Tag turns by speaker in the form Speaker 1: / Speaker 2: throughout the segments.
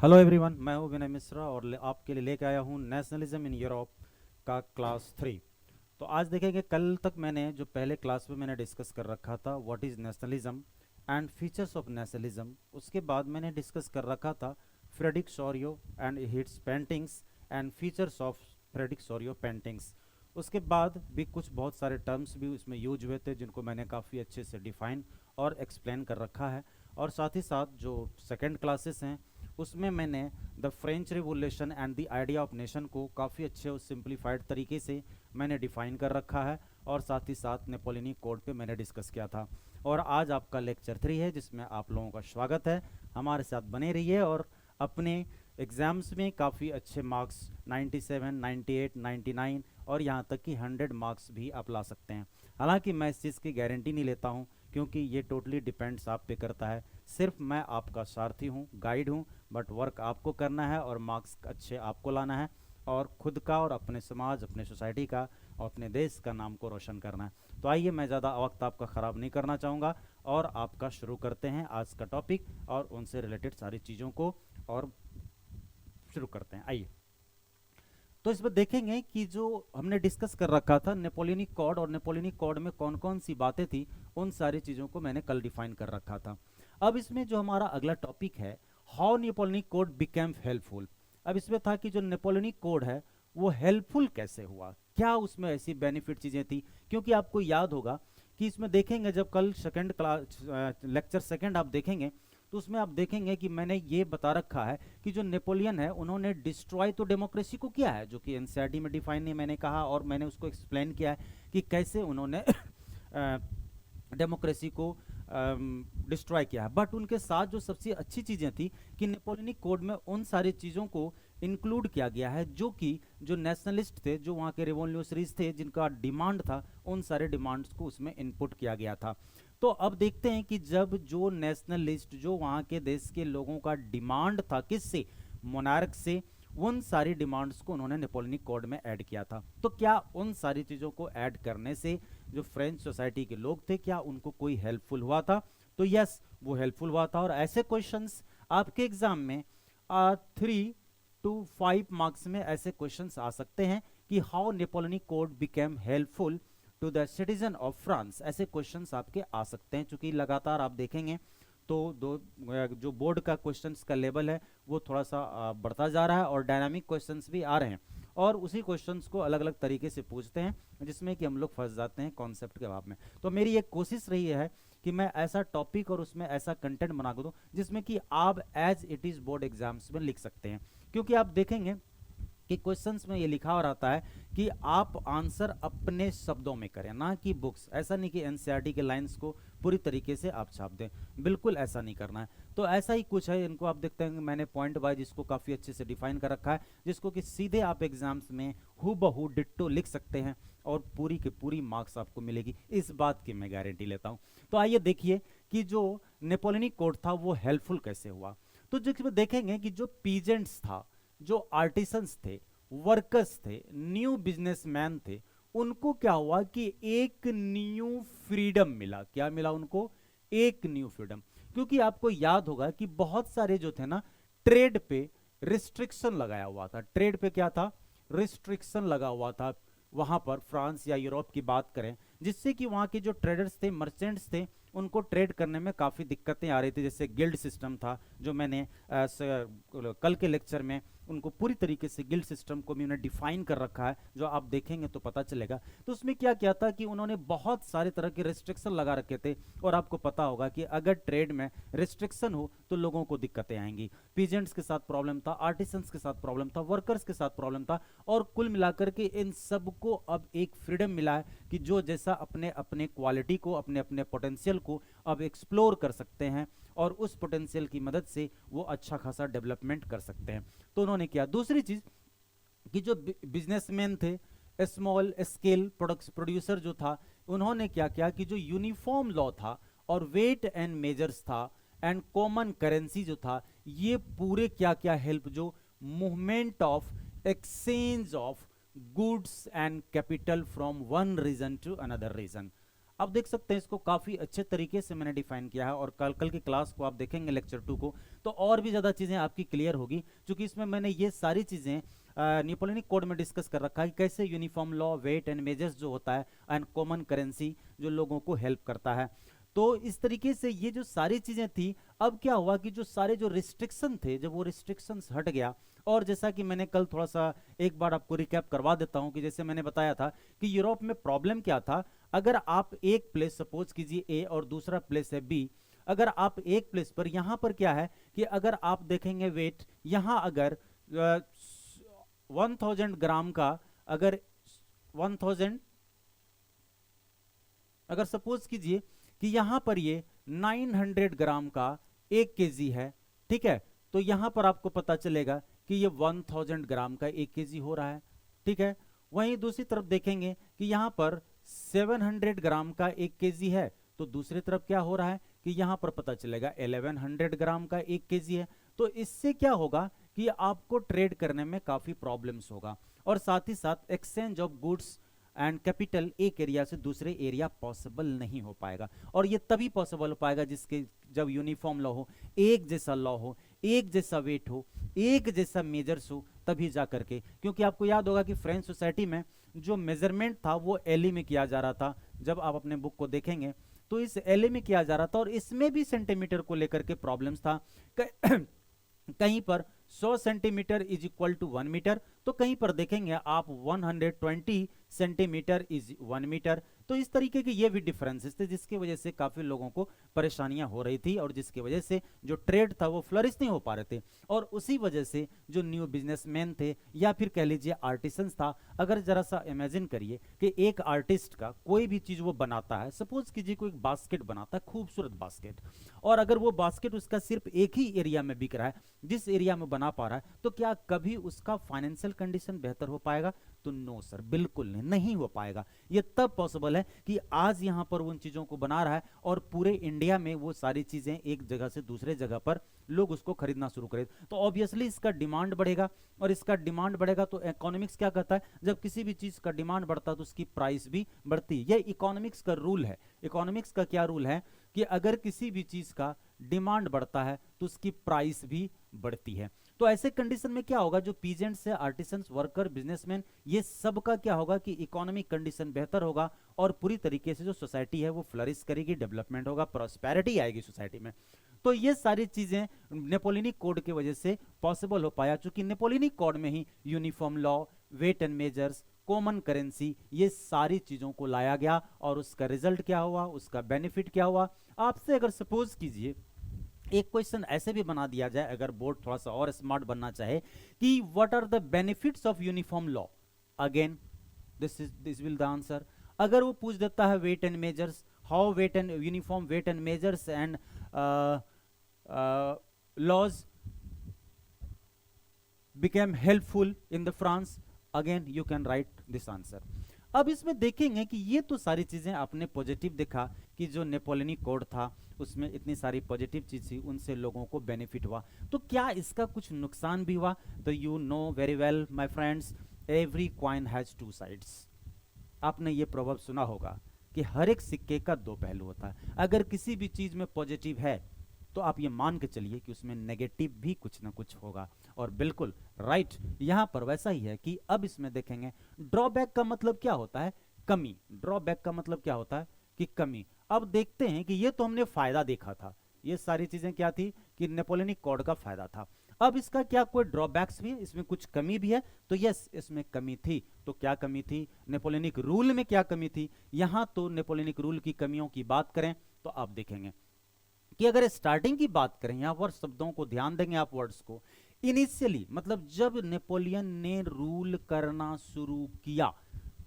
Speaker 1: Hello everyone, मैं हूं विनय मिश्रा और आपके लिए लेके आया हूं नेशनलिज्म इन यूरोप का क्लास 3। तो आज देखेंगे, कल तक मैंने जो पहले क्लास में मैंने डिस्कस कर रखा था what is nationalism and features of nationalism. उसके बाद मैंने डिस्कस कर रखा था Frederick Sorio and hits paintings and features of Frederick Sorio paintings. उसके बाद भी कुछ बहुत सारे टर्म्स भी उसमें यूज हुए थे जिनको मैंने काफ़ी अच्छे से डिफाइन और एक्सप्लेन कर रखा है। और साथ ही साथ जो सेकेंड क्लासेस हैं उसमें मैंने the French revolution and the idea of nation को काफ़ी अच्छे और सिंप्लीफाइड तरीके से मैंने डिफाइन कर रखा है। और साथ ही साथ नेपोलियनिक कोड पे मैंने डिस्कस किया था। और आज आपका लेक्चर 3 है जिसमें आप लोगों का स्वागत है। हमारे साथ बने रहिए और अपने एग्ज़ाम्स में काफ़ी अच्छे मार्क्स 97, 98, 99 और यहाँ तक कि 100 मार्क्स भी आप ला सकते हैं। हालांकि मैं इस चीज़ की गारंटी नहीं लेता हूँ क्योंकि ये टोटली डिपेंड्स आप पे करता है। सिर्फ मैं आपका सारथी हूँ, गाइड हूँ, बट वर्क आपको करना है और मार्क्स अच्छे आपको लाना है और खुद का और अपने समाज, अपने सोसाइटी का और अपने देश का नाम को रोशन करना है। तो आइए, मैं ज़्यादा वक्त आपका ख़राब नहीं करना चाहूँगा और आपका शुरू करते हैं आज का टॉपिक और उनसे रिलेटेड सारी चीज़ों को और शुरू करते हैं। आइए, तो इसमें देखेंगे कि जो हमने डिस्कस कर रखा था नेपोलियनिक कोड, और नेपोलियनिक कोड में कौन कौन सी बातें थी, उन सारी चीज़ों को मैंने कल डिफाइन कर रखा था। अब इसमें जो हमारा अगला टॉपिक है, how Napoleonic code became helpful. अब इसमें था कि जो नेपोलियनिक कोड है वो हेल्पफुल कैसे हुआ, क्या उसमें ऐसी बेनिफिट चीज़ें थी। क्योंकि आपको याद होगा कि इसमें देखेंगे, जब कल सेकेंड क्लास लेक्चर सेकेंड आप देखेंगे तो उसमें आप देखेंगे कि मैंने ये बता रखा है कि जो नेपोलियन है उन्होंने डिस्ट्रॉय तो डेमोक्रेसी को किया है, जो कि एनसीईआरटी में डिफाइन नहीं मैंने कहा, और मैंने उसको एक्सप्लेन किया है कि कैसे उन्होंने डेमोक्रेसी को डिस्ट्रॉय किया है। बट उनके साथ जो सबसे अच्छी चीज़ें थी कि नेपोलियनिक कोड में उन सारी चीज़ों को इंक्लूड किया गया है जो कि जो नेशनलिस्ट थे, जो वहाँ के रिवॉल्यूशनरीज थे, जिनका डिमांड था, उन सारे डिमांड्स को उसमें इनपुट किया गया था। तो अब देखते हैं कि जब जो नेशनलिस्ट, जो वहाँ के देश के लोगों का डिमांड था किससे, मोनार्क से, उन सारी डिमांड्स को उन्होंने नेपोलियनिक कोड में ऐड किया था। तो क्या उन सारी चीज़ों को ऐड करने से जो फ्रेंच सोसाइटी के लोग थे, क्या उनको कोई हेल्पफुल हुआ था? तो यस, वो हेल्पफुल हुआ था। और ऐसे क्वेश्चंस आपके एग्जाम में 3 to 5 मार्क्स में ऐसे क्वेश्चंस आ सकते हैं कि how Napoleonic code became helpful to the citizen of France. ऐसे क्वेश्चंस आपके आ सकते हैं, चूंकि लगातार आप देखेंगे तो जो बोर्ड का क्वेश्चंस का लेवल है वो थोड़ा सा बढ़ता जा रहा है और डायनामिक क्वेश्चंस भी आ रहे हैं और उसी क्वेश्चंस को अलग अलग तरीके से पूछते हैं जिसमें कि हम लोग फंस जाते हैं कॉन्सेप्ट के अभाव में। तो मेरी एक कोशिश रही है कि मैं ऐसा टॉपिक और उसमें ऐसा कंटेंट बना दूँ जिसमें कि आप as it is board exams में लिख सकते हैं। क्योंकि आप देखेंगे कि क्वेश्चंस में ये लिखा हो रहता है कि आप आंसर अपने शब्दों में करें, ना कि बुक्स। ऐसा नहीं कि एनसीईआरटी के लाइंस को पूरी तरीके से आप छाप दें, बिल्कुल ऐसा नहीं करना है। तो ऐसा ही कुछ है, इनको आप देखते हैं मैंने पॉइंट वाइज इसको काफ़ी अच्छे से डिफाइन कर रखा है, जिसको कि सीधे आप एग्जाम्स में हूबहू डिट्टो लिख सकते हैं और पूरी की पूरी मार्क्स आपको मिलेगी, इस बात की मैं गारंटी लेता हूँ। तो आइए देखिए कि जो नेपोलियनिक कोड था वो हेल्पफुल कैसे हुआ। तो जिसमें देखेंगे कि जो पीजेंट्स था, जो आर्टिसंस थे, वर्कर्स थे, न्यू बिजनेसमैन थे, उनको क्या हुआ कि एक न्यू फ्रीडम मिला। क्या मिला उनको? एक न्यू फ्रीडम। क्योंकि आपको याद होगा कि बहुत सारे जो थे ना, ट्रेड पे रिस्ट्रिक्शन लगाया हुआ था। ट्रेड पे क्या था? रिस्ट्रिक्शन लगा हुआ था वहां पर, फ्रांस या यूरोप की बात करें, जिससे कि वहां के जो ट्रेडर्स थे, मर्चेंट्स थे, उनको ट्रेड करने में काफ़ी दिक्कतें आ रही थी। जैसे गिल्ड सिस्टम था, जो मैंने कल के लेक्चर में उनको पूरी तरीके से गिल्ड सिस्टम को भी उन्हें डिफाइन कर रखा है, जो आप देखेंगे तो पता चलेगा। तो उसमें क्या किया था कि उन्होंने बहुत सारे तरह के रिस्ट्रिक्शन लगा रखे थे। और आपको पता होगा कि अगर ट्रेड में रिस्ट्रिक्शन हो तो लोगों को दिक्कतें आएंगी। पीजेंट्स के साथ प्रॉब्लम था, आर्टिसंस के साथ प्रॉब्लम था, वर्कर्स के साथ प्रॉब्लम था, और कुल मिलाकर के इन सबको अब एक फ्रीडम मिला है कि जो जैसा अपने अपने क्वालिटी को, अपने अपने पोटेंशियल को अब एक्सप्लोर कर सकते हैं और उस पोटेंशियल की मदद से वो अच्छा खासा डेवलपमेंट कर सकते हैं। तो उन्होंने किया। दूसरी चीज कि जो बिजनेसमैन थे, स्मॉल स्केल प्रोड्यूसर जो था, उन्होंने क्या किया कि जो यूनिफॉर्म लॉ था और वेट एंड मेजर्स था एंड कॉमन करेंसी जो था, ये पूरे क्या क्या हेल्प, जो movement of exchange of goods and capital from one region to another region. आप देख सकते हैं इसको काफ़ी अच्छे तरीके से मैंने डिफाइन किया है, और कल की क्लास को आप देखेंगे लेक्चर 2 को, तो और भी ज़्यादा चीज़ें आपकी क्लियर होगी, क्योंकि इसमें मैंने ये सारी चीज़ें नेपोलियनिक कोड में डिस्कस कर रखा है कि कैसे uniform law, weight and measures जो होता है, एंड कॉमन करेंसी जो लोगों को हेल्प करता है। तो इस तरीके से ये जो सारी चीज़ें थी, अब क्या हुआ कि जो सारे जो रिस्ट्रिक्शन थे, जब वो रिस्ट्रिक्शंस हट गया, और जैसा कि मैंने कल थोड़ा सा एक बार आपको रिकैप करवा देता हूं कि जैसे मैंने बताया था कि यूरोप में प्रॉब्लम क्या था, अगर आप एक प्लेस सपोज कीजिए ए और दूसरा प्लेस है बी, अगर आप एक प्लेस पर, यहां पर क्या है कि अगर आप देखेंगे वेट, यहां अगर 1000 ग्राम का, अगर 1000, अगर सपोज कीजिए कि यहां पर ये 900 ग्राम का 1 केजी है, ठीक है, तो यहां पर आपको पता चलेगा कि ये 1000 ग्राम का 1 केजी हो रहा है, ठीक है। वहीं दूसरी तरफ देखेंगे कि यहां पर 700 ग्राम का 1 केजी है, तो दूसरी तरफ क्या हो रहा है कि यहां पर पता चलेगा 1100 ग्राम का 1 केजी है। तो इससे क्या होगा कि आपको ट्रेड करने में काफी प्रॉब्लम्स होगा, और साथ ही साथ exchange of goods and capital एक एरिया से दूसरे एरिया पॉसिबल नहीं हो पाएगा, और ये तभी पॉसिबल हो पाएगा जिसके जब यूनिफॉर्म लॉ हो, एक जैसा लॉ हो, एक जैसा वेट हो, एक जैसा मेजर्स हो, तभी जा करके। क्योंकि आपको याद होगा कि फ्रेंच सोसाइटी में जो मेजरमेंट था वो एली में किया जा रहा था, जब आप अपने बुक को देखेंगे तो इस एली में किया जा रहा था, और इसमें भी सेंटीमीटर को लेकर के प्रॉब्लम्स था। कहीं पर 100 centimetre is equal to 1 metre, तो कहीं पर देखेंगे आप 120 सेंटीमीटर इज 1 मीटर। तो इस तरीके के ये भी डिफरेंसेस थे, जिसकी वजह से काफी लोगों को परेशानियां हो रही थी, और जिसकी वजह से जो ट्रेड था वो फ्लरिश नहीं हो पा रहे थे, और उसी वजह से जो न्यू बिजनेसमैन थे, या फिर कह लीजिए आर्टिसंस था, अगर जरा सा इमेजिन करिए कि एक आर्टिस्ट का कोई भी चीज वो बनाता है, सपोज कीजिए कोई बास्केट बनाता है, खूबसूरत बास्केट, और अगर वो बास्केट उसका सिर्फ एक ही एरिया में बिक रहा है, जिस एरिया में बना पा रहा है, तो क्या कभी उसका फाइनेंशियल कंडीशन बेहतर हो पाएगा? तो नो सर, बिल्कुल नहीं हो पाएगा। ये तब पॉसिबल है कि आज यहां पर उन चीजों को बना रहा है, और पूरे इंडिया में वो सारी चीजें एक जगह से दूसरे जगह पर लोग उसको खरीदना शुरू करें, तो ऑब्वियसली इसका डिमांड बढ़ेगा, और इसका डिमांड बढ़ेगा तो इकोनॉमिक्स क्या कहता है, जब किसी भी चीज का डिमांड बढ़ता है तो उसकी प्राइस भी बढ़ती है। ये इकोनॉमिक्स का रूल है। इकोनॉमिक्स का क्या रूल है कि अगर किसी भी चीज का डिमांड बढ़ता है तो उसकी प्राइस भी बढ़ती है। तो ऐसे कंडीशन में क्या होगा, जो पीजेंट्स है, आर्टिसंस, वर्कर, बिजनेसमैन, ये सब का क्या होगा कि इकोनॉमिक कंडीशन बेहतर होगा, और पूरी तरीके से जो सोसाइटी है वो फ्लरिश करेगी, डेवलपमेंट होगा, प्रॉस्पेरिटी आएगी सोसाइटी में। तो ये सारी चीजें नेपोलियनिक कोड की वजह से पॉसिबल हो पाया, चूंकि नेपोलियनिक कोड में ही uniform law, weight and measures, common currency, ये सारी चीजों को लाया गया, और उसका रिजल्ट क्या हुआ, उसका बेनिफिट क्या हुआ। आपसे अगर सपोज कीजिए एक क्वेश्चन ऐसे भी बना दिया जाए, अगर बोर्ड थोड़ा सा और स्मार्ट बनना चाहे, कि what are the benefits of uniform law, again this will the answer. अगर वो पूछ देता है weight and measures, how weight and uniform weight and measures and laws became helpful in the France, again you can write this answer। अब इसमें देखेंगे कि ये तो सारी चीजें आपने पॉजिटिव देखा कि जो नेपोलियनिक कोड था उसमें इतनी सारी पॉजिटिव चीज थी, उनसे लोगों को बेनिफिट हुआ, तो क्या इसका कुछ नुकसान भी हुआ? तो you know very well my friends, every coin has two sides. आपने ये प्रोवर्ब सुना होगा कि हर एक सिक्के का दो पहलू होता है। अगर किसी भी चीज में पॉजिटिव है तो आप ये मान के चलिए कि उसमें नेगेटिव भी कुछ ना कुछ होगा, और बिल्कुल राइट यहां पर वैसा ही है। कि अब इसमें देखेंगे ड्रॉबैक का मतलब क्या होता है, कमी। ड्रॉबैक का मतलब क्या होता है कि कमी। अब देखते हैं कि ये तो हमने फायदा देखा था, ये सारी चीजें क्या थी कि नेपोलियनिक कोड का फायदा था। अब इसका क्या कोई ड्रॉबैक्स भी है, इसमें कुछ कमी भी है? तो यस, इसमें कमी थी। तो क्या कमी थी? नेपोलियनिक रूल में क्या कमी थी? यहां तो नेपोलियनिक रूल की कमियों की बात करें तो आप देखेंगे कि अगर स्टार्टिंग की बात करें, यहां पर शब्दों को ध्यान देंगे आप, वर्ड्स को, इनिशियली मतलब जब नेपोलियन ने रूल करना शुरू किया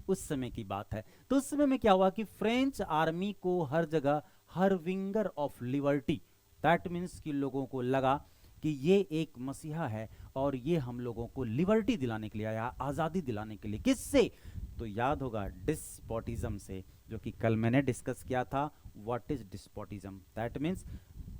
Speaker 1: उस समय की बात है। तो उस समय में क्या हुआ कि फ्रेंच आर्मी को हर जगह harbinger of liberty, that means कि लोगों को लगा कि ये एक मसीहा है और ये हम लोगों को लिबर्टी दिलाने के लिए आया, आज़ादी दिलाने के लिए। किससे? तो याद होगा डिस्पोटिज्म से, जो कि कल मैंने डिस्कस किया था। What is despotism? That means,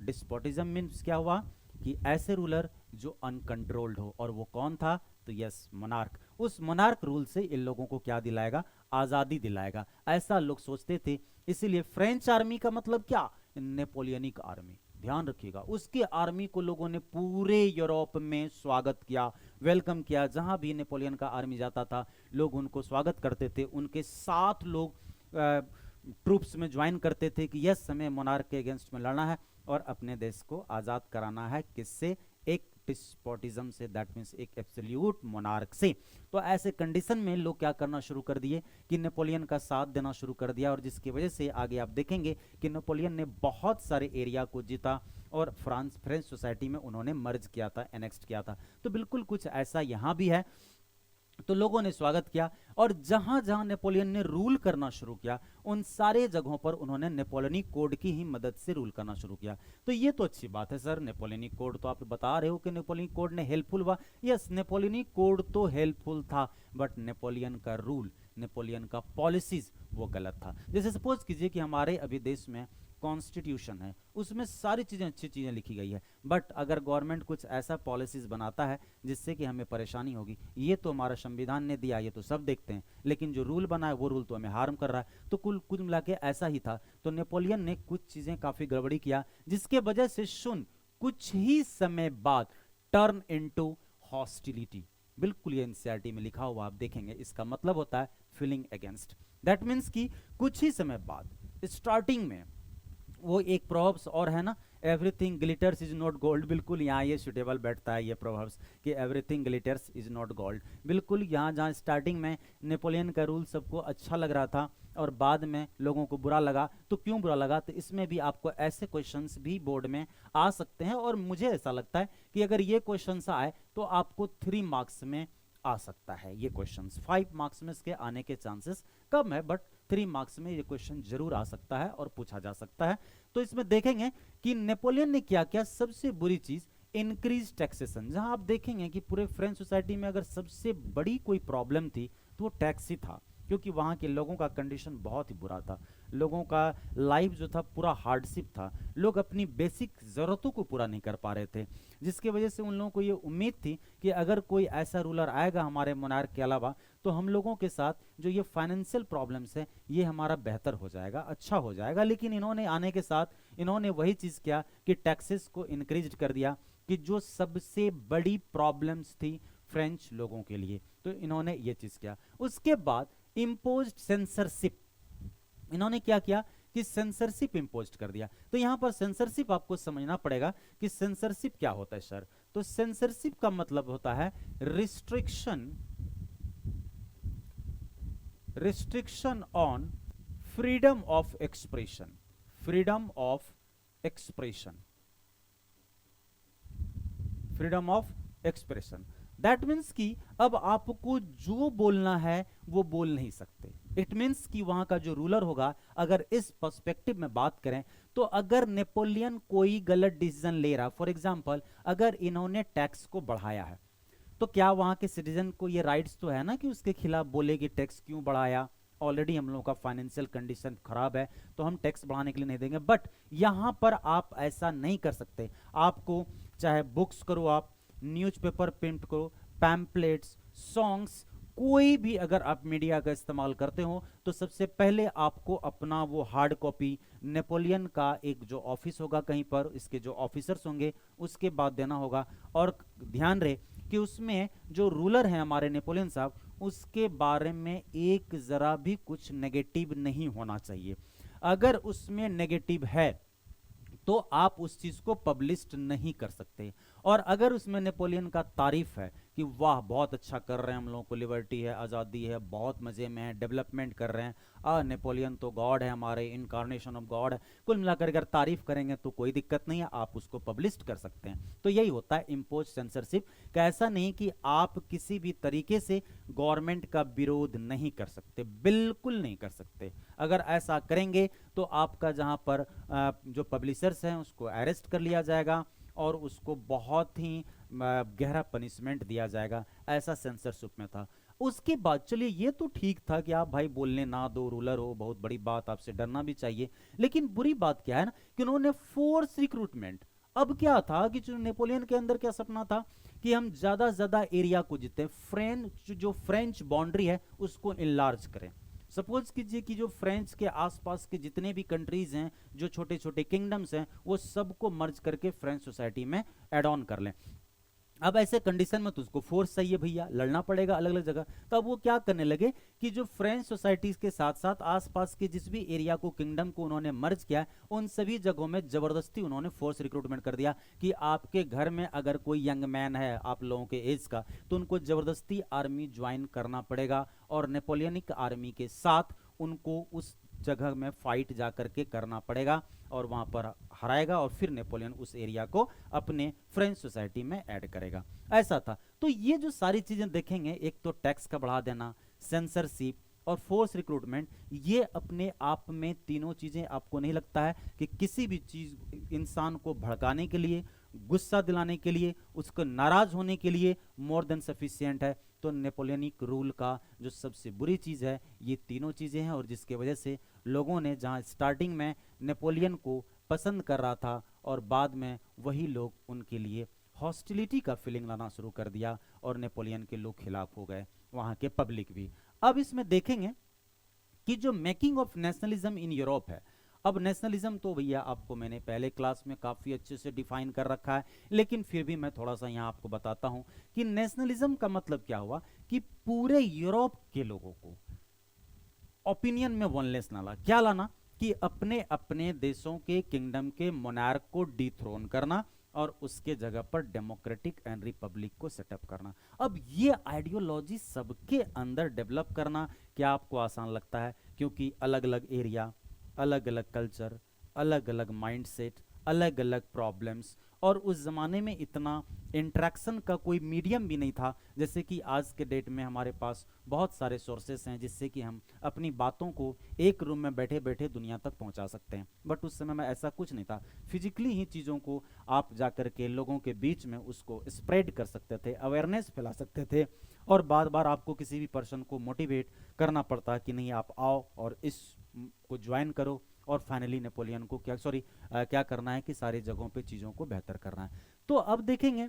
Speaker 1: despotism means क्या हुआ कि ऐसे रूलर जो अनकंट्रोल्ड हो, और वो कौन था? तो यस, मोनार्क। उस मोनार्क रूल से इन लोगों को क्या दिलाएगा? आजादी दिलाएगा, ऐसा लोग सोचते थे। इसीलिए फ्रेंच आर्मी का मतलब क्या? Napoleonic army. ध्यान रखिएगा, उसकी आर्मी को लोगों ने पूरे यूरोप में स्वागत किया, वेलकम किया। जहां भी नेपोलियन का आर्मी जाता था, लोग उनको स्वागत करते थे, उनके साथ लोग ट्रूप्स में ज्वाइन करते थे कि यस, हमें मोनार्क के अगेंस्ट में लड़ना है और अपने देश को आज़ाद कराना है। किससे? एक डिस्पोटिज्म से, दैट मीन्स एक एब्सोल्यूट मोनार्क से। तो ऐसे कंडीशन में लोग क्या करना शुरू कर दिए कि नेपोलियन का साथ देना शुरू कर दिया, और जिसकी वजह से आगे आप देखेंगे कि नेपोलियन ने बहुत सारे एरिया को जीता और फ्रेंच सोसाइटी में उन्होंने मर्ज किया था, एनेक्स्ट किया था। तो बिल्कुल कुछ ऐसा यहाँ भी है। तो लोगों ने स्वागत किया, और जहां जहां नेपोलियन ने रूल करना शुरू किया, उन सारे जगहों पर उन्होंने नेपोलियनिक कोड की ही मदद से रूल करना शुरू किया। तो ये तो अच्छी बात है सर, नेपोलियनिक कोड तो आप बता रहे हो कि नेपोलियनिक कोड ने हेल्पफुल हुआ। यस, नेपोलियनिक कोड तो हेल्पफुल था, बट नेपोलियन का रूल, नेपोलियन का पॉलिसीज वो गलत था। जैसे सपोज कीजिए कि हमारे अभी देश में कॉन्स्टिट्यूशन है, उसमें सारी चीज़ें, अच्छी चीज़ें लिखी गई है, बट अगर गवर्नमेंट कुछ ऐसा पॉलिसीज बनाता है जिससे कि हमें परेशानी होगी, ये तो हमारा संविधान ने दिया, ये तो सब देखते हैं, लेकिन जो रूल बना है वो रूल तो हमें हार्म कर रहा है। तो कुल मिला के ऐसा ही था। तो नेपोलियन ने कुछ चीज़ें काफ़ी गड़बड़ी किया, जिसके वजह से कुछ ही समय बाद टर्न इनटू हॉस्टिलिटी। बिल्कुल ये एनसीईआरटी में लिखा हुआ आप देखेंगे, इसका मतलब होता है फीलिंग अगेंस्ट। दैट मीन्स कि कुछ ही समय बाद, स्टार्टिंग में वो एक प्रोवर्ब्स और है ना, everything glitters is not gold. बिल्कुल यहाँ ये सुटेबल बैठता है ये प्रोवर्ब्स कि everything glitters is not gold. बिल्कुल यहाँ जहाँ स्टार्टिंग में नेपोलियन का रूल सबको अच्छा लग रहा था और बाद में लोगों को बुरा लगा, तो क्यों बुरा लगा? तो इसमें भी आपको ऐसे क्वेश्चंस भी बोर्ड में आ सकते हैं, और मुझे ऐसा लगता है कि अगर ये क्वेश्चंस आए तो आपको 3 मार्क्स में आ सकता है ये क्वेश्चंस। 5 मार्क्स में इसके आने के चांसेस कम है, बट 3 मार्क्स में ये क्वेश्चन जरूर आ सकता है और पूछा जा सकता है। तो इसमें देखेंगे कि नेपोलियन ने क्या किया। सबसे बुरी चीज, इंक्रीज टैक्सेशन। जहां आप देखेंगे कि पूरे फ्रेंच सोसाइटी में अगर सबसे बड़ी कोई प्रॉब्लम थी तो वो टैक्स ही था, क्योंकि वहाँ के लोगों का कंडीशन बहुत ही बुरा था। लोगों का लाइफ जो था पूरा हार्डशिप था, लोग अपनी बेसिक ज़रूरतों को पूरा नहीं कर पा रहे थे, जिसकी वजह से उन लोगों को ये उम्मीद थी कि अगर कोई ऐसा रूलर आएगा हमारे मोनार्क के अलावा, तो हम लोगों के साथ जो ये फाइनेंशियल प्रॉब्लम्स है ये हमारा बेहतर हो जाएगा, अच्छा हो जाएगा। लेकिन इन्होंने आने के साथ इन्होंने वही चीज़ किया कि टैक्सेस को इंक्रीज कर दिया, कि जो सबसे बड़ी प्रॉब्लम्स थी फ्रेंच लोगों के लिए, तो इन्होंने ये चीज़ किया। उसके बाद इम्पोज्ड सेंसरशिप। इन्होंने क्या किया कि सेंसरशिप इम्पोज कर दिया। तो यहां पर सेंसरशिप आपको समझना पड़ेगा कि सेंसरशिप क्या होता है सर। तो सेंसरशिप का मतलब होता है restriction on freedom of expression. Freedom of expression, freedom of expression. That means कि अब आपको जो बोलना है वो बोल नहीं सकते। इट मीन्स कि वहां का जो रूलर होगा, अगर इस पर्सपेक्टिव में बात करें, तो अगर नेपोलियन कोई गलत डिसीजन ले रहा, फॉर एग्जांपल अगर इन्होंने टैक्स को बढ़ाया है, तो क्या वहां के सिटीजन को ये राइट्स तो है ना कि उसके खिलाफ बोले कि टैक्स क्यों बढ़ाया, ऑलरेडी हम लोगों का फाइनेंशियल कंडीशन खराब है तो हम टैक्स बढ़ाने के लिए नहीं देंगे। बट यहां पर आप ऐसा नहीं कर सकते। आपको चाहे बुक्स करो, आप न्यूज़पेपर प्रिंट करो, पैम्पलेट्स, सॉन्ग्स, कोई भी अगर आप मीडिया का इस्तेमाल करते हो, तो सबसे पहले आपको अपना वो हार्ड कॉपी नेपोलियन का एक जो ऑफिस होगा कहीं पर, इसके जो ऑफिसर्स होंगे उसके बाद देना होगा। और ध्यान रहे कि उसमें जो रूलर हैं हमारे नेपोलियन साहब, उसके बारे में एक जरा भी कुछ नेगेटिव नहीं होना चाहिए। अगर उसमें नेगेटिव है तो आप उस चीज को पब्लिश नहीं कर सकते। और अगर उसमें नेपोलियन का तारीफ है कि वाह बहुत अच्छा कर रहे हैं, हम लोगों को लिबर्टी है, आज़ादी है, बहुत मज़े में है, डेवलपमेंट कर रहे हैं, नेपोलियन तो गॉड है, हमारे इनकारनेशन ऑफ गॉड है, कुल मिलाकर अगर तारीफ करेंगे तो कोई दिक्कत नहीं है, आप उसको पब्लिश कर सकते हैं। तो यही होता है इम्पोज सेंसरशिप का। ऐसा नहीं कि आप किसी भी तरीके से गवर्नमेंट का विरोध नहीं कर सकते, बिल्कुल नहीं कर सकते। अगर ऐसा करेंगे तो आपका जहां पर जो पब्लिशर्स हैं उसको अरेस्ट कर लिया जाएगा और उसको बहुत ही गहरा पनिशमेंट दिया जाएगा। ऐसा सेंसरशिप में था। उसके बाद चलिए ये तो ठीक था कि आप भाई बोलने ना दो, रूलर हो, बहुत बड़ी बात, आपसे डरना भी चाहिए। लेकिन बुरी बात क्या है ना कि उन्होंने फोर्स रिक्रूटमेंट, अब क्या था कि जो नेपोलियन के अंदर क्या सपना था कि हम ज्यादा से ज्यादा एरिया को जीते, फ्रेंच जो फ्रेंच बाउंड्री है उसको इनलार्ज करें। सपोज कीजिए कि जो फ्रेंच के आसपास के जितने भी कंट्रीज हैं, जो छोटे छोटे किंगडम्स हैं, वो सबको मर्ज करके फ्रेंच सोसाइटी में एड ऑन कर लें। अब ऐसे कंडीशन में तो उसको फोर्स चाहिए भैया, लड़ना पड़ेगा अलग अलग जगह। तो अब वो क्या करने लगे कि जो फ्रेंच सोसाइटीज के साथ साथ आसपास के जिस भी एरिया को, किंगडम को उन्होंने मर्ज किया, उन सभी जगहों में जबरदस्ती उन्होंने फोर्स रिक्रूटमेंट कर दिया कि आपके घर में अगर कोई यंग मैन है आप लोगों के एज का, तो उनको जबरदस्ती आर्मी ज्वाइन करना पड़ेगा और नेपोलियनिक आर्मी के साथ उनको उस जगह में फाइट जा करके करना पड़ेगा और वहां पर हराएगा और फिर नेपोलियन उस एरिया को अपने फ्रेंच सोसाइटी में ऐड करेगा। ऐसा था। तो ये जो सारी चीजें देखेंगे, एक तो टैक्स का बढ़ा देना, सेंसरशिप और फोर्स रिक्रूटमेंट, ये अपने आप में तीनों चीजें आपको नहीं लगता है कि किसी भी चीज इंसान को भड़काने के लिए, गुस्सा दिलाने के लिए, उसको नाराज होने के लिए मोर देन सफिशिएंट है? तो नेपोलियनिक रूल का जो सबसे बुरी चीज है ये तीनों चीजें हैं, और जिसके वजह से लोगों ने जहां स्टार्टिंग में नेपोलियन को पसंद कर रहा था और बाद में वही लोग उनके लिए हॉस्टिलिटी का फीलिंग लाना शुरू कर दिया और नेपोलियन के लोग खिलाफ हो गए, वहां के पब्लिक भी। अब इसमें देखेंगे कि जो making of nationalism in Europe है। अब नेशनलिज्म तो भैया आपको मैंने पहले क्लास में काफी अच्छे से डिफाइन कर रखा है, लेकिन फिर भी मैं थोड़ा सा यहाँ आपको बताता हूं कि नेशनलिज्म का मतलब क्या हुआ कि पूरे यूरोप के लोगों को ओपिनियन में वनलेस ना ला, क्या लाना कि अपने अपने देशों के किंगडम के मोनार्क को डिथ्रोन करना और उसके जगह पर डेमोक्रेटिक एंड रिपब्लिक को सेटअप करना। अब ये आइडियोलॉजी सबके अंदर डेवलप करना क्या आपको आसान लगता है? क्योंकि अलग अलग एरिया, अलग अलग कल्चर, अलग अलग माइंडसेट, अलग अलग प्रॉब्लम्स, और उस जमाने में इतना इंटरेक्शन का कोई मीडियम भी नहीं था जैसे कि आज के डेट में हमारे पास बहुत सारे सोर्सेस हैं जिससे कि हम अपनी बातों को एक रूम में बैठे बैठे दुनिया तक पहुंचा सकते हैं। बट उस समय में ऐसा कुछ नहीं था, फिजिकली ही चीज़ों को आप जाकर के लोगों के बीच में उसको स्प्रेड कर सकते थे, अवेयरनेस फैला सकते थे, और बार बार आपको किसी भी पर्सन को मोटिवेट करना पड़ता कि नहीं आप आओ और इस को ज्वाइन करो, और फाइनली नेपोलियन को क्या करना है कि सारी जगहों पे चीज़ों को बेहतर करना है। तो अब देखेंगे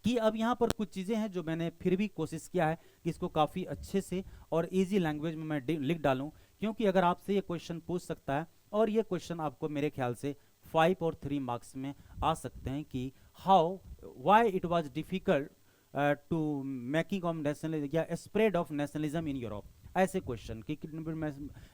Speaker 1: कि अब यहाँ पर कुछ चीज़ें हैं जो मैंने फिर भी कोशिश किया है कि इसको काफ़ी अच्छे से और इजी लैंग्वेज में मैं लिख डालूं, क्योंकि अगर आपसे ये क्वेश्चन पूछ सकता है, और ये क्वेश्चन आपको मेरे ख्याल से 5 और 3 मार्क्स में आ सकते हैं कि why it was difficult to making of nationalism या spread of nationalism in Europe. ऐसे क्वेश्चन कि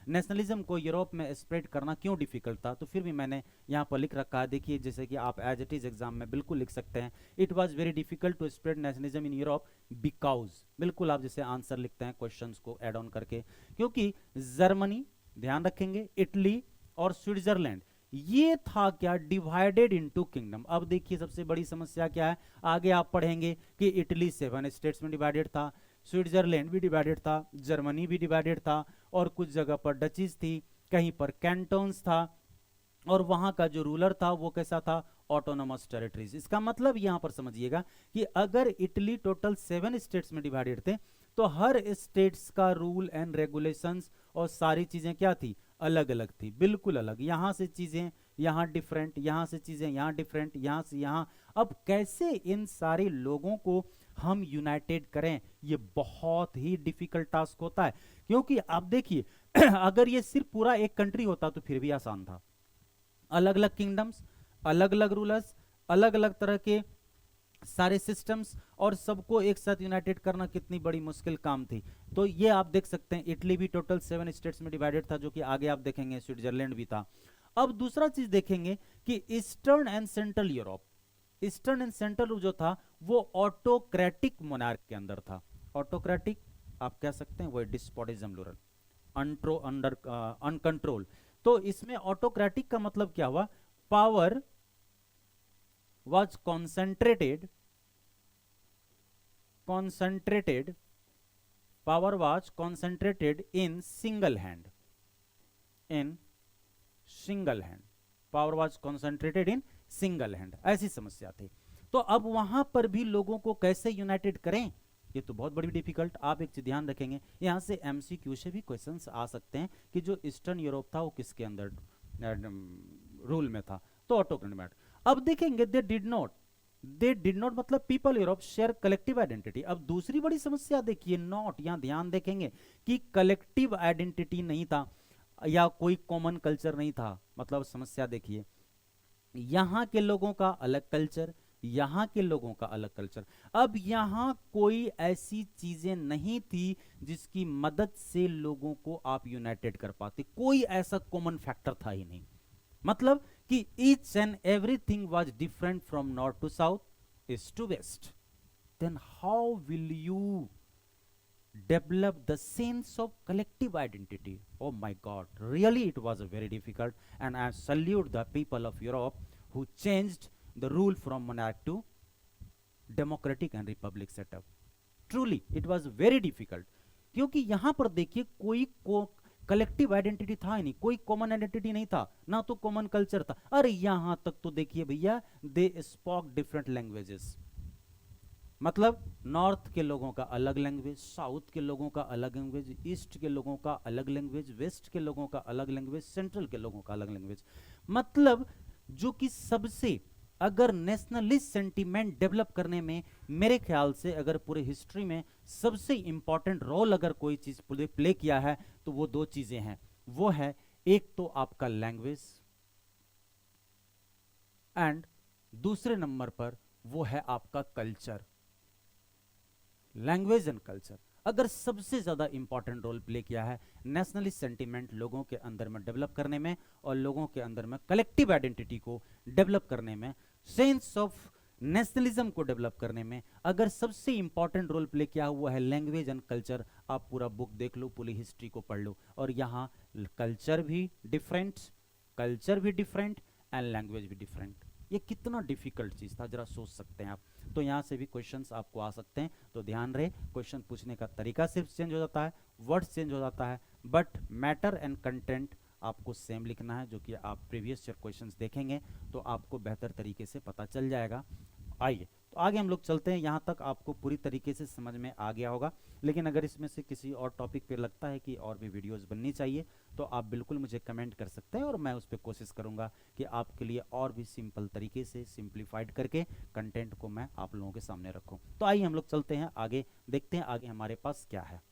Speaker 1: नेशनलिज्म को यूरोप में स्प्रेड करना क्यों डिफिकल्ट था, तो फिर भी मैंने यहाँ पर लिख रखा है। देखिए जैसे कि आप एज इट इज एग्जाम में बिल्कुल लिख सकते हैं, it was very difficult to spread nationalism in Europe because, बिल्कुल आप जैसे आंसर लिखते हैं क्वेश्चंस को ऐड ऑन करके, क्योंकि जर्मनी, ध्यान रखेंगे, इटली और स्विट्जरलैंड, ये था क्या, डिवाइडेड इनटू किंगडम। अब देखिए सबसे बड़ी समस्या क्या है, आगे आप पढ़ेंगे कि इटली 7 स्टेट्स में डिवाइडेड था, स्विट्जरलैंड भी डिवाइडेड था, जर्मनी भी डिवाइडेड था, और कुछ जगह पर डचीज थी, कहीं पर कैंटोन्स था, और वहां का जो रूलर था वो कैसा था, ऑटोनोमस टेरिटरीज। इसका मतलब यहां पर समझिएगा कि अगर इटली टोटल 7 स्टेट्स में डिवाइडेड थे तो हर स्टेट्स का रूल एंड रेगुलेशंस और सारी चीजें क्या थी, अलग अलग थी, बिल्कुल अलग। यहां से चीजें यहां डिफरेंट, यहां से चीजें यहां डिफरेंट, यहां से यहां। अब कैसे इन सारे लोगों को हम यूनाइटेड करें, ये बहुत ही डिफिकल्ट टास्क होता है। क्योंकि आप देखिए अगर ये सिर्फ पूरा एक कंट्री होता तो फिर भी आसान था, अलग अलग किंगडम्स, अलग अलग रूलर्स, अलग अलग तरह के सारे सिस्टम्स, और सबको एक साथ यूनाइटेड करना कितनी बड़ी मुश्किल काम थी। तो ये आप देख सकते हैं इटली भी टोटल 7 स्टेट्स में डिवाइडेड था, जो कि आगे आप देखेंगे स्विट्जरलैंड भी था। अब दूसरा चीज देखेंगे कि eastern and central Europe, eastern and central जो था वो ऑटोक्रेटिक मोनार्क के अंदर था। ऑटोक्रेटिक आप कह सकते हैं वो डिस्पोटिज्म रूरल अंडर अनकंट्रोल। तो इसमें ऑटोक्रेटिक का मतलब क्या हुआ, power was concentrated, power was concentrated in single hand, power was concentrated in single hand, ऐसी समस्या थी। तो अब वहां पर भी लोगों को कैसे यूनाइटेड करें, ये तो बहुत बड़ी डिफिकल्ट। आप एक चीज ध्यान रखेंगे, यहां से एमसीक्यू से भी क्वेश्चंस आ सकते हैं कि जो ईस्टर्न यूरोप था वो किसके अंदर रूल में था, तो ऑटोक्रेटिक। अब देखेंगे दे डिड नॉट मतलब people Europe share collective identity. अब दूसरी बड़ी समस्या देखिए, नॉट, यहां ध्यान देखेंगे कि कलेक्टिव आइडेंटिटी नहीं था या कोई कॉमन कल्चर नहीं था। मतलब समस्या देखिए, यहां के लोगों का अलग कल्चर, यहां के लोगों का अलग कल्चर। अब यहां कोई ऐसी चीजें नहीं थी जिसकी मदद से लोगों को आप यूनाइटेड कर पाते, कोई ऐसा कॉमन फैक्टर था ही नहीं। मतलब कि each and everything was different from north to south, east to west. Then how will you develop the sense of collective identity? Oh my god, really it was a very difficult, and I salute the people of Europe who changed the rule from monarch to democratic and republic setup. Truly it was very difficult, क्योंकि यहां पर देखिए कोई collective identity था ही नहीं, कोई common identity नहीं था, ना तो कॉमन कल्चर था। अरे यहां तक तो देखिए भैया, दे स्पोक डिफरेंट लैंग्वेजेस। मतलब नॉर्थ के लोगों का अलग लैंग्वेज, साउथ के लोगों का अलग लैंग्वेज, ईस्ट के लोगों का अलग लैंग्वेज, वेस्ट के लोगों का अलग लैंग्वेज, सेंट्रल के लोगों का अलग लैंग्वेज। मतलब जो कि सबसे, अगर नेशनलिस्ट सेंटीमेंट डेवलप करने में मेरे ख्याल से अगर पूरे हिस्ट्री में सबसे इंपॉर्टेंट रोल अगर कोई चीज प्ले किया है तो वो दो चीजें हैं। वो है एक तो आपका लैंग्वेज, एंड दूसरे नंबर पर वो है आपका कल्चर। लैंग्वेज एंड कल्चर अगर सबसे ज्यादा इंपॉर्टेंट रोल प्ले किया है नेशनलिस्ट सेंटीमेंट लोगों के अंदर में डेवलप करने में, और लोगों के अंदर में कलेक्टिव आइडेंटिटी को डेवलप करने में, सेंस ऑफ नेशनलिज्म को डेवलप करने में अगर सबसे इंपॉर्टेंट रोल प्ले किया हुआ है लैंग्वेज एंड कल्चर। आप पूरा बुक देख लो, पूरी हिस्ट्री को पढ़ लो, और यहाँ कल्चर भी डिफरेंट एंड लैंग्वेज भी डिफरेंट। ये कितना डिफिकल्ट चीज था, जरा सोच सकते हैं आप। तो यहां से भी क्वेश्चंस आपको आ सकते हैं, तो ध्यान रहे क्वेश्चन पूछने का तरीका सिर्फ चेंज हो जाता है, वर्ड्स चेंज हो जाता है, बट मैटर एंड कंटेंट आपको सेम लिखना है। जो कि आप प्रीवियस ईयर क्वेश्चंस देखेंगे तो आपको बेहतर तरीके से पता चल जाएगा। आइए तो आगे हम लोग चलते हैं। यहाँ तक आपको पूरी तरीके से समझ में आ गया होगा, लेकिन अगर इसमें से किसी और टॉपिक पे लगता है कि और भी वीडियोस बननी चाहिए तो आप बिल्कुल मुझे कमेंट कर सकते हैं, और मैं उस पर कोशिश करूंगा कि आपके लिए और भी सिंपल तरीके से सिंप्लीफाइड करके कंटेंट को मैं आप लोगों के सामने रखूं। तो आइए हम लोग चलते हैं आगे, देखते हैं आगे हमारे पास क्या है।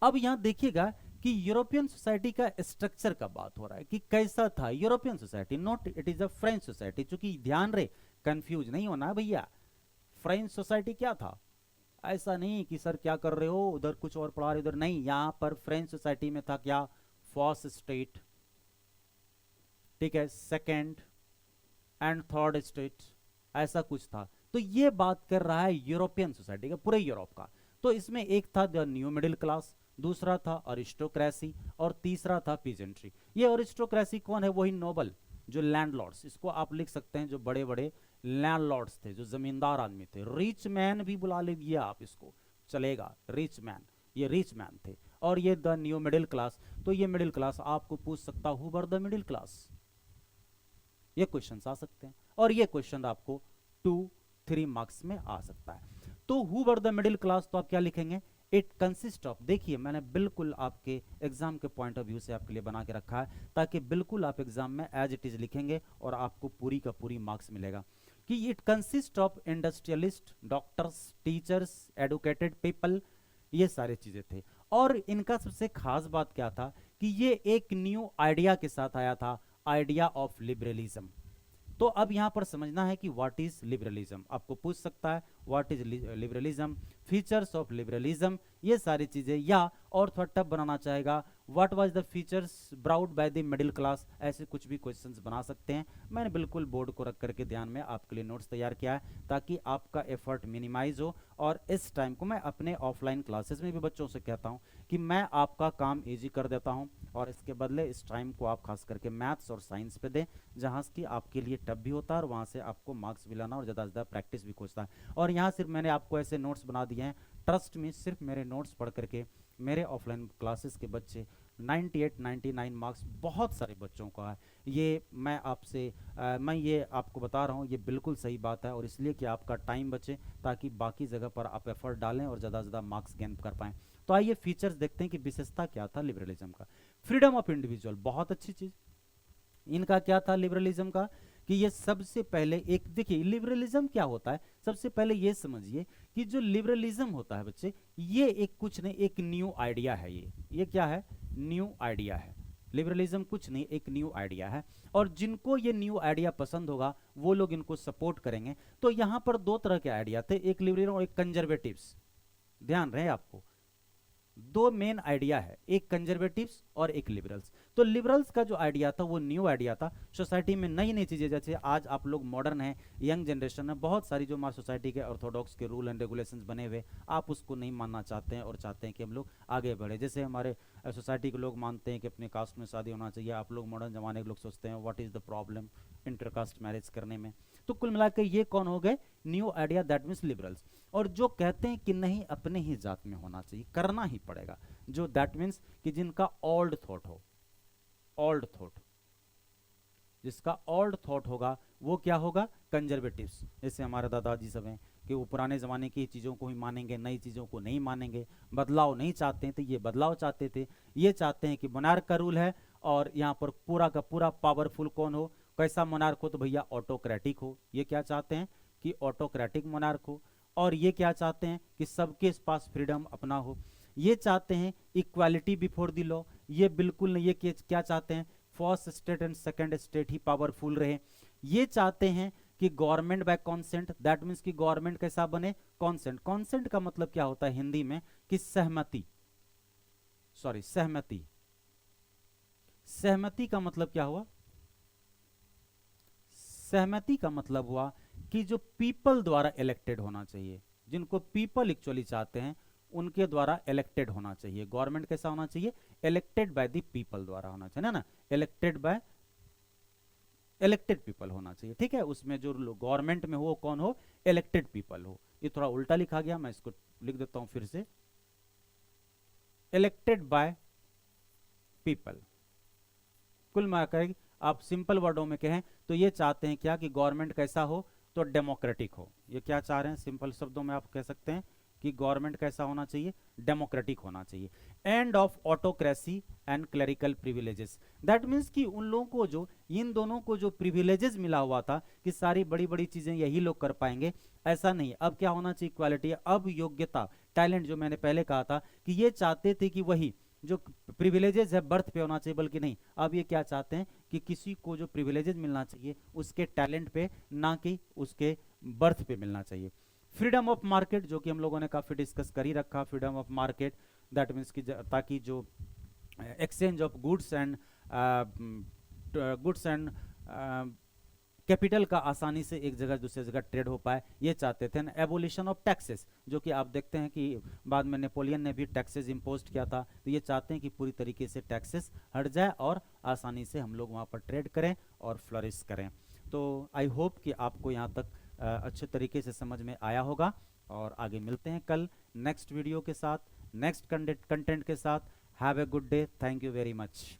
Speaker 1: अब यहां देखिएगा कि यूरोपियन सोसाइटी का स्ट्रक्चर का बात हो रहा है कि कैसा था European society, not it is a French society. चूंकि ध्यान रहे, कंफ्यूज नहीं होना भैया, फ्रेंच सोसाइटी क्या था, ऐसा नहीं कि सर क्या कर रहे हो, उधर कुछ और पढ़ा रहे उधर नहीं। यहां पर फ्रेंच सोसाइटी में था क्या, फर्स्ट स्टेट, ठीक है, सेकेंड एंड थर्ड स्टेट, ऐसा कुछ था। तो ये बात कर रहा है यूरोपियन सोसाइटी का, पूरे यूरोप का। तो इसमें एक था द न्यू मिडिल क्लास, दूसरा था अरिस्टोक्रेसी, और तीसरा था पीजेंट्री। ये अरिस्टोक्रेसी कौन है, वही नोबल, जो लैंडलॉर्ड्स, इसको आप लिख सकते हैं जो बड़े बड़े लैंडलॉर्ड्स थे, जो जमींदार आदमी थे। रिच मैन भी बुला लीजिए आप इसको, चलेगा, रिच मैन, ये रिच मैन थे। और ये द न्यू मिडिल क्लास, तो ये मिडिल क्लास आपको पूछ सकता हूं, वर द मिडिल क्लास, ये क्वेश्चन आ सकते हैं, और ये क्वेश्चन आपको 2-3 मार्क्स में आ सकता है। तो who were the middle class, तो आप क्या लिखेंगे, इट कंसिस्ट ऑफ, देखिए मैंने बिल्कुल आपके एग्जाम के पॉइंट ऑफ व्यू से आपके लिए बना के रखा है, ताकि बिल्कुल आप एग्जाम में एज इट इज लिखेंगे और आपको पूरी का पूरी मार्क्स मिलेगा। कि it consist of industrialist, doctors, teachers, educated people, ये सारे चीजें थे। और इनका सबसे खास बात क्या था कि ये एक न्यू आइडिया के साथ आया था, आइडिया ऑफ लिबरलिज्म। तो अब यहां पर समझना है कि व्हाट इज लिबरलिज्म, आपको पूछ सकता है what is liberalism, features of liberalism, ये सारी चीजें। या और थोड़ा टफ बनाना चाहेगा, what was the features brought by the middle class, ऐसे कुछ भी क्वेश्चंस बना सकते हैं। मैंने बिल्कुल बोर्ड को रख करके ध्यान में आपके लिए नोट्स तैयार किया है, ताकि आपका एफर्ट मिनिमाइज हो। और इस टाइम को मैं अपने ऑफलाइन क्लासेस में भी बच्चों से कहता हूं कि मैं आपका काम इजी कर देता हूं, और इसके बदले इस टाइम को आप खास करके मैथ्स और साइंस पे दें, जहां की आपके लिए टफ भी होता है और वहां से आपको मार्क्स भी लाना और ज़्यादा से ज़्यादा प्रैक्टिस भी खोजता है। और यहाँ सिर्फ मैंने आपको ऐसे नोट्स बना दिए हैं, ट्रस्ट में सिर्फ मेरे नोट्स पढ़ करके मेरे ऑफलाइन क्लासेस के बच्चे 98-99 मार्क्स बहुत सारे बच्चों का है। ये मैं आपसे मैं ये आपको बता रहा हूँ, ये बिल्कुल सही बात है, और इसलिए कि आपका टाइम बचे, ताकि बाकी जगह पर आप एफर्ट डालें और ज़्यादा से ज़्यादा मार्क्स गेन कर पाएँ। तो आइए फीचर्स देखते हैं कि विशेषता क्या था लिबरलिज्म का। फ्रीडम ऑफ इंडिविजुअल, बहुत अच्छी चीज़। इनका क्या था लिबरलिज्म का, कि ये सबसे पहले एक, देखिए लिबरलिज्म क्या होता है, सबसे पहले ये समझिए कि जो लिबरलिज्म होता है बच्चे, ये एक कुछ नहीं, एक न्यू आइडिया है। ये क्या है, न्यू आइडिया है। लिबरलिज्म कुछ नहीं, एक न्यू आइडिया है, और जिनको ये न्यू आइडिया पसंद होगा वो लोग इनको सपोर्ट करेंगे। तो यहाँ पर दो तरह के आइडिया थे, एक लिबरल और एक कंजर्वेटिव्स। ध्यान रहे आपको, दो मेन आइडिया है, एक कंजर्वेटिव्स और एक लिबरल्स। तो लिबरल्स का जो आइडिया था वो न्यू आइडिया था, सोसाइटी में नई नई चीजें, जैसे आज आप लोग मॉडर्न हैं, यंग जनरेशन है, बहुत सारी जो हमारी सोसाइटी के ऑर्थोडॉक्स के रूल एंड रेगुलेशंस बने हुए, आप उसको नहीं मानना चाहते हैं और चाहते हैं कि हम लोग आगे बढ़े। जैसे हमारे सोसाइटी के लोग मानते हैं कि अपने कास्ट में शादी होना चाहिए, आप लोग मॉडर्न जमाने के लोग सोचते हैं what is the problem intercaste marriage करने में। तो कुल मिलाकर ये कौन हो गए, new idea, that means liberals. और जो कहते हैं कि नहीं अपने ही जात में होना चाहिए, करना ही पड़ेगा, जो दैट मीन्स कि जिनका ओल्ड थॉट हो, ओल्ड थॉट, जिसका ओल्ड थॉट होगा वो क्या होगा, कंजर्वेटिव्स। जैसे हमारे दादाजी सब हैं कि वो पुराने ज़माने की चीज़ों को ही मानेंगे, नई चीज़ों को नहीं मानेंगे, बदलाव नहीं चाहते थे, ये बदलाव चाहते थे। ये चाहते हैं कि मोनार्क का रूल है और यहाँ पर पूरा का पूरा पावरफुल कौन हो, कैसा मोनार्क हो, तो भैया ऑटोक्रेटिक हो। ये क्या चाहते हैं कि ऑटोक्रेटिक मोनार्क हो। और ये क्या चाहते हैं कि सबके पास फ्रीडम अपना हो। ये चाहते हैं इक्वालिटी बिफोर द लॉ, ये बिल्कुल नहीं। ये क्या चाहते हैं, first state and second state ही पावरफुल रहे। ये चाहते हैं कि government by consent, that means कि गवर्नमेंट कैसा बने, कॉन्सेंट। कॉन्सेंट का मतलब क्या होता है हिंदी में, कि सहमति, सॉरी सहमति। सहमति का मतलब क्या हुआ, सहमति का मतलब हुआ कि जो पीपल द्वारा इलेक्टेड होना चाहिए, जिनको पीपल एक्चुअली चाहते हैं उनके द्वारा इलेक्टेड होना चाहिए। गवर्नमेंट कैसा होना चाहिए, इलेक्टेड बाय द पीपल द्वारा होना चाहिए ना, इलेक्टेड बाय, इलेक्टेड पीपल होना चाहिए। ठीक है, उसमें जो गवर्नमेंट में हो कौन हो, इलेक्टेड पीपल हो। ये थोड़ा उल्टा लिखा गया, मैं इसको लिख देता हूं फिर से, इलेक्टेड बाय पीपल। कुल मिलाकर आप सिंपल वर्डों में कहें तो ये चाहते हैं क्या, कि गवर्नमेंट कैसा हो, तो डेमोक्रेटिक हो। ये क्या चाह रहे हैं, सिंपल शब्दों में आप कह सकते हैं कि गवर्नमेंट कैसा होना चाहिए, डेमोक्रेटिक होना चाहिए। End of autocracy and clerical privileges, that means कि उन लोगों को जो, इन दोनों को जो प्रिविलेजेस मिला हुआ था कि सारी बड़ी बड़ी चीजें यही लोग कर पाएंगे, ऐसा नहीं। अब क्या होना चाहिए, इक्वालिटी। अब योग्यता, टैलेंट, जो मैंने पहले कहा था कि ये चाहते थे कि वही जो प्रिविलेजेस है बर्थ पे होना चाहिए, बल्कि नहीं, अब ये क्या चाहते हैं कि किसी को जो प्रिविलेजेस मिलना चाहिए उसके टैलेंट पे, ना कि उसके बर्थ पे मिलना चाहिए। फ्रीडम ऑफ मार्केट, जो कि हम लोगों ने काफी डिस्कस कर ही रखा, freedom of market that means कि ताकि जो exchange of goods and capital का आसानी से एक जगह दूसरी जगह ट्रेड हो पाए, ये चाहते थे। एबोलिशन ऑफ टैक्सेस, जो कि आप देखते हैं कि बाद में नेपोलियन ने भी टैक्सेस इम्पोज किया था, तो ये चाहते हैं कि पूरी तरीके से टैक्सेस हट जाए और आसानी से हम लोग वहाँ पर ट्रेड करें और फ्लरिश करें। तो आई होप कि आपको यहाँ तक अच्छे तरीके से समझ में आया होगा, और आगे मिलते हैं कल नेक्स्ट वीडियो के साथ, नेक्स्ट कंटेंट के साथ। Have a good day, thank you very much.